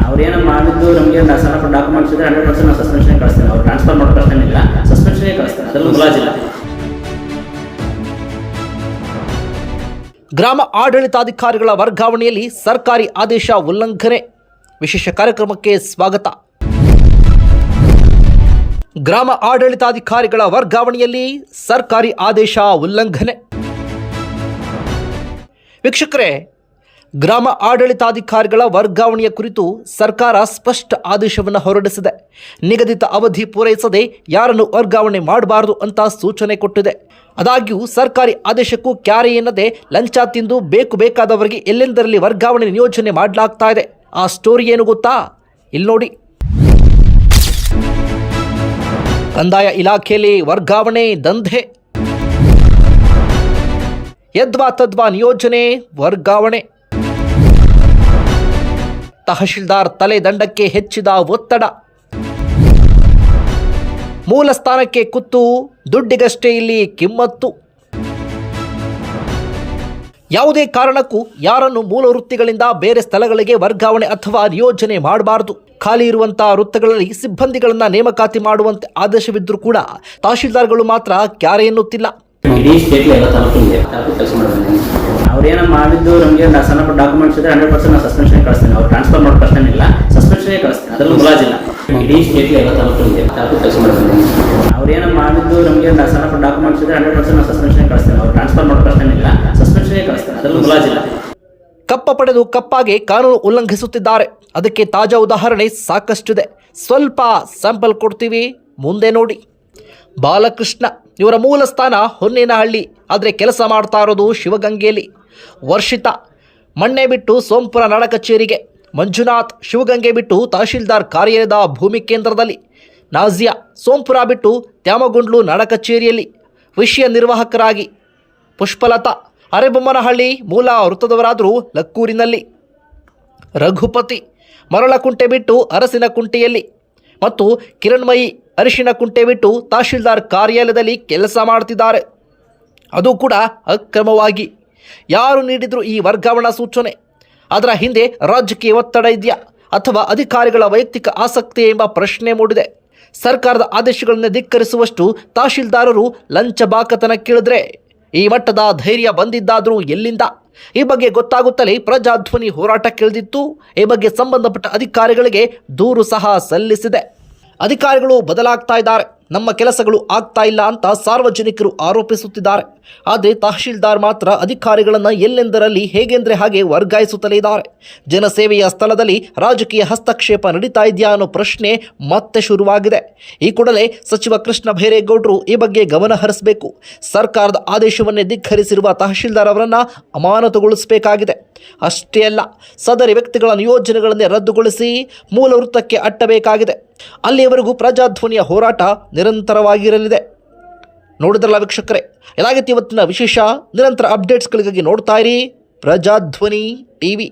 ಅವ್ರೇನು ಮಾಡಿದ್ದು ನಮಗೆ ಸಣ್ಣ ಡಾಕ್ಯುಮೆಂಟ್ಸ್ ಇದ್ರೆ 100% ನಾವು ಸಸ್ಪೆನ್ಷನ್ ಕಳಿಸ್ತೇವೆ. ಅವ್ರು ಟ್ರಾನ್ಸ್ಫರ್ ಮಾಡೋ ಪ್ರಶ್ನೆ ಇಲ್ಲ, ಸಸ್ಪೆನ್ಷನ್ಗೆ ಕಳಿಸ್ತೇವೆ, ಅದರಲ್ಲಿ ಮುಲಾಜಿಲ್ಲ. ಗ್ರಾಮ ಆಡಳಿತಾಧಿಕಾರಿಗಳ ವರ್ಗಾವಣೆಯಲ್ಲಿ ಸರ್ಕಾರಿ ಆದೇಶ ಉಲ್ಲಂಘನೆ. ವಿಶೇಷ ಕಾರ್ಯಕ್ರಮಕ್ಕೆ ಸ್ವಾಗತ. ಗ್ರಾಮ ಆಡಳಿತಾಧಿಕಾರಿಗಳ ವರ್ಗಾವಣೆಯಲ್ಲಿ ಸರ್ಕಾರಿ ಆದೇಶ ಉಲ್ಲಂಘನೆ. ವೀಕ್ಷಕರೇ, ಗ್ರಾಮ ಆಡಳಿತಾಧಿಕಾರಿಗಳ ವರ್ಗಾವಣೆಯ ಕುರಿತು ಸರ್ಕಾರ ಸ್ಪಷ್ಟ ಆದೇಶವನ್ನು ಹೊರಡಿಸಿದೆ. ನಿಗದಿತ ಅವಧಿ ಪೂರೈಸದೆ ಯಾರನ್ನು ವರ್ಗಾವಣೆ ಮಾಡಬಾರದು ಅಂತ ಸೂಚನೆ ಕೊಟ್ಟಿದೆ. ಆದಾಗ್ಯೂ ಸರ್ಕಾರಿ ಆದೇಶಕ್ಕೂ ಕ್ಯಾರೆ ಎನ್ನದೆ ಲಂಚ ತಿಂದು ಬೇಕಾದವರಿಗೆ ಎಲ್ಲೆಂದರಲ್ಲಿ ವರ್ಗಾವಣೆ ನಿಯೋಜನೆ ಮಾಡಲಾಗ್ತಾ ಇದೆ. ಆ ಸ್ಟೋರಿ ಏನು ಗೊತ್ತಾ? ಇಲ್ಲಿ ನೋಡಿ. ಕಂದಾಯ ಇಲಾಖೆಯಲ್ಲಿ ವರ್ಗಾವಣೆ ದಂಧೆ. ಯದ್ವಾ ತದ್ವಾ ನಿಯೋಜನೆ, ವರ್ಗಾವಣೆ. ತಹಶೀಲ್ದಾರ್ ತಲೆ ದಂಡಕ್ಕೆ ಹೆಚ್ಚಿದ ಒತ್ತಡ. ಮೂಲ ಸ್ಥಾನಕ್ಕೆ ಕುತ್ತು, ದುಡ್ಡಿಗಷ್ಟೇ ಇಲ್ಲಿ ಕಿಮ್ಮತ್ತು. ಯಾವುದೇ ಕಾರಣಕ್ಕೂ ಯಾರನ್ನು ಮೂಲ ವೃತ್ತಿಗಳಿಂದ ಬೇರೆ ಸ್ಥಳಗಳಿಗೆ ವರ್ಗಾವಣೆ ಅಥವಾ ನಿಯೋಜನೆ ಮಾಡಬಾರದು. ಖಾಲಿ ಇರುವಂತಹ ವೃತ್ತಗಳಲ್ಲಿ ಸಿಬ್ಬಂದಿಗಳನ್ನ ನೇಮಕಾತಿ ಮಾಡುವಂತೆ ಆದೇಶವಿದ್ದರೂ ಕೂಡ ತಹಶೀಲ್ದಾರ್ಗಳು ಮಾತ್ರ ಕ್ಯಾರೆ ಎನ್ನುತ್ತಿಲ್ಲ. ಇಡೀ ಸ್ಟೇಟ್ ಎಲ್ಲ ತಾಲೂಕಿಗೆ ಕೆಲಸ ಮಾಡಬೇಕು. ಅವ್ರೇನು ಮಾಡಿದ್ದು ನಮಗೆ ಸಣ್ಣ ಡಾಕ್ಯುಮೆಂಟ್ಸ್ ಇದ್ರೆ 100% ನಾವು ಸಸ್ಪೆನ್ಷನ್ ಕಳಿಸ್ತೇವೆ. ಅವ್ರು ಟ್ರಾನ್ಸ್ಫರ್ ಮಾಡೋ ಪ್ರಶ್ನೆ ಇಲ್ಲ, ಸಸ್ಪೆನ್ಷನ್ಗೆ ಕಳಿಸ್ತೇವೆ, ಅದರಲ್ಲಿ ಮುಲಾಜಿಲ್ಲ. ಇಡೀ ಸ್ಟೇಟ್ ಎಲ್ಲ ತಾಲೂಕಿಗೆ ಕೆಲಸ ಮಾಡಬೇಕು. ಅವ್ರೇನು ಮಾಡಿದ್ದು ನಮಗೆ ಸಣ್ಣ ಡಾಕ್ಯುಮೆಂಟ್ಸ್ ಇದ್ರೆ 100% ನಾವು ಸಸ್ಪೆನ್ಷನ್ ಕಳಿಸ್ತೇವೆ. ಅವ್ರು ಟ್ರಾನ್ಸ್ಫರ್ ಮಾಡೋ ಪ್ರಶ್ನೆ ಇಲ್ಲ, ಸಸ್ಪೆನ್ಷನ್ಗೆ ಕಳಿಸ್ತೇವೆ, ಅದರಲ್ಲಿ ಮುಲಾಜಿಲ್ಲ. ಕಪ್ಪ ಪಡೆದು ಕಪ್ಪಾಗಿ ಕಾನೂನು ಉಲ್ಲಂಘಿಸುತ್ತಿದ್ದಾರೆ. ಅದಕ್ಕೆ ತಾಜಾ ಉದಾಹರಣೆ ಸಾಕಷ್ಟಿದೆ. ಸ್ವಲ್ಪ ಸ್ಯಾಂಪಲ್ ಕೊಡ್ತೀವಿ, ಮುಂದೆ ನೋಡಿ. ಬಾಲಕೃಷ್ಣ, ಇವರ ಮೂಲ ಸ್ಥಾನ ಹೊನ್ನೇನಹಳ್ಳಿ, ಆದರೆ ಕೆಲಸ ಮಾಡ್ತಾ ಇರೋದು ಶಿವಗಂಗೆಯಲ್ಲಿ. ವರ್ಷಿತಾ, ಮಣ್ಣೆ ಬಿಟ್ಟು ಸೋಂಪುರ ನಡ ಕಚೇರಿಗೆ. ಮಂಜುನಾಥ್, ಶಿವಗಂಗೆ ಬಿಟ್ಟು ತಹಶೀಲ್ದಾರ್ ಕಾರ್ಯಾಲಯದ ಭೂಮಿ ಕೇಂದ್ರದಲ್ಲಿ. ನಾಜಿಯಾ, ಸೋಂಪುರ ಬಿಟ್ಟು ತ್ಯಾಮಗುಂಡ್ಲು ನಡ ಕಚೇರಿಯಲ್ಲಿ ವಿಷಯ ನಿರ್ವಾಹಕರಾಗಿ. ಪುಷ್ಪಲತಾ, ಅರೆಬೊಮ್ಮನಹಳ್ಳಿ ಮೂಲ ವೃತ್ತದವರಾದರೂ ಲಕ್ಕೂರಿನಲ್ಲಿ. ರಘುಪತಿ, ಮರಳಕುಂಟೆ ಬಿಟ್ಟು ಅರಸಿನಕುಂಟೆಯಲ್ಲಿ. ಮತ್ತು ಕಿರಣ್ಮಯಿ, ಅರಿಶಿನ ಕುಂಟೆ ಬಿಟ್ಟು ತಹಶೀಲ್ದಾರ್ ಕಾರ್ಯಾಲಯದಲ್ಲಿ ಕೆಲಸ ಮಾಡ್ತಿದ್ದಾರೆ, ಅದು ಕೂಡ ಅಕ್ರಮವಾಗಿ. ಯಾರು ನೀಡಿದ್ರು ಈ ವರ್ಗಾವಣಾ ಸೂಚನೆ? ಅದರ ಹಿಂದೆ ರಾಜಕೀಯ ಒತ್ತಡ ಇದೆಯಾ ಅಥವಾ ಅಧಿಕಾರಿಗಳ ವೈಯಕ್ತಿಕ ಆಸಕ್ತಿ ಎಂಬ ಪ್ರಶ್ನೆ ಮೂಡಿದೆ. ಸರ್ಕಾರದ ಆದೇಶಗಳನ್ನು ಧಿಕ್ಕರಿಸುವಷ್ಟು ತಹಶೀಲ್ದಾರರು ಲಂಚ ಬಾಕತನ ಕೇಳಿದ್ರೆ ಈ ಮಟ್ಟದ ಧೈರ್ಯ ಬಂದಿದ್ದಾದರೂ ಎಲ್ಲಿಂದ? ಈ ಬಗ್ಗೆ ಗೊತ್ತಾಗುತ್ತಲೇ ಪ್ರಜಾಧ್ವನಿ ಹೋರಾಟಕ್ಕಿಳಿದಿತ್ತು. ಈ ಬಗ್ಗೆ ಸಂಬಂಧಪಟ್ಟ ಅಧಿಕಾರಿಗಳಿಗೆ ದೂರು ಸಹ ಸಲ್ಲಿಸಿದೆ. ಅಧಿಕಾರಿಗಳು ಬದಲಾಗ್ತಾ ಇದ್ದಾರೆ, ನಮ್ಮ ಕೆಲಸಗಳು ಆಗ್ತಾ ಇಲ್ಲ ಅಂತ ಸಾರ್ವಜನಿಕರು ಆರೋಪಿಸುತ್ತಿದ್ದಾರೆ. ಆದರೆ ತಹಶೀಲ್ದಾರ್ ಮಾತ್ರ ಅಧಿಕಾರಿಗಳನ್ನು ಎಲ್ಲೆಂದರಲ್ಲಿ ಹೇಗೆಂದರೆ ಹಾಗೆ ವರ್ಗಾಯಿಸುತ್ತಲೇ ಇದ್ದಾರೆ. ಜನಸೇವೆಯ ಸ್ಥಳದಲ್ಲಿ ರಾಜಕೀಯ ಹಸ್ತಕ್ಷೇಪ ನಡೀತಾ ಇದೆಯಾ ಅನ್ನೋ ಪ್ರಶ್ನೆ ಮತ್ತೆ ಶುರುವಾಗಿದೆ. ಈ ಕೂಡಲೇ ಸಚಿವ ಕೃಷ್ಣ ಭೈರೇಗೌಡರು ಈ ಬಗ್ಗೆ ಗಮನ ಹರಿಸಬೇಕು. ಸರ್ಕಾರದ ಆದೇಶವನ್ನೇ ಧಿಕ್ಕರಿಸಿರುವ ತಹಶೀಲ್ದಾರ್ ಅವರನ್ನು ಅಮಾನತುಗೊಳಿಸಬೇಕಾಗಿದೆ. ಅಷ್ಟೇ ಅಲ್ಲ, ಸದರಿ ವ್ಯಕ್ತಿಗಳ ನಿಯೋಜನೆಗಳನ್ನೇ ರದ್ದುಗೊಳಿಸಿ ಮೂಲ ವೃತ್ತಕ್ಕೆ ಅಟ್ಟಬೇಕಾಗಿದೆ. ಅಲ್ಲಿಯವರೆಗೂ ಪ್ರಜಾಧ್ವನಿಯ ಹೋರಾಟ ನಿರಂತರವಾಗಿರಲಿದೆ. ನೋಡಿದ್ರಲ್ಲ ವೀಕ್ಷಕರೇ, ಇದಾಗಿತ್ತು ಇವತ್ತಿನ ವಿಶೇಷ. ನಿರಂತರ ಅಪ್ಡೇಟ್ಸ್ಗಳಿಗಾಗಿ ನೋಡ್ತಾ ಇರಿ ಪ್ರಜಾಧ್ವನಿ ಟಿವಿ.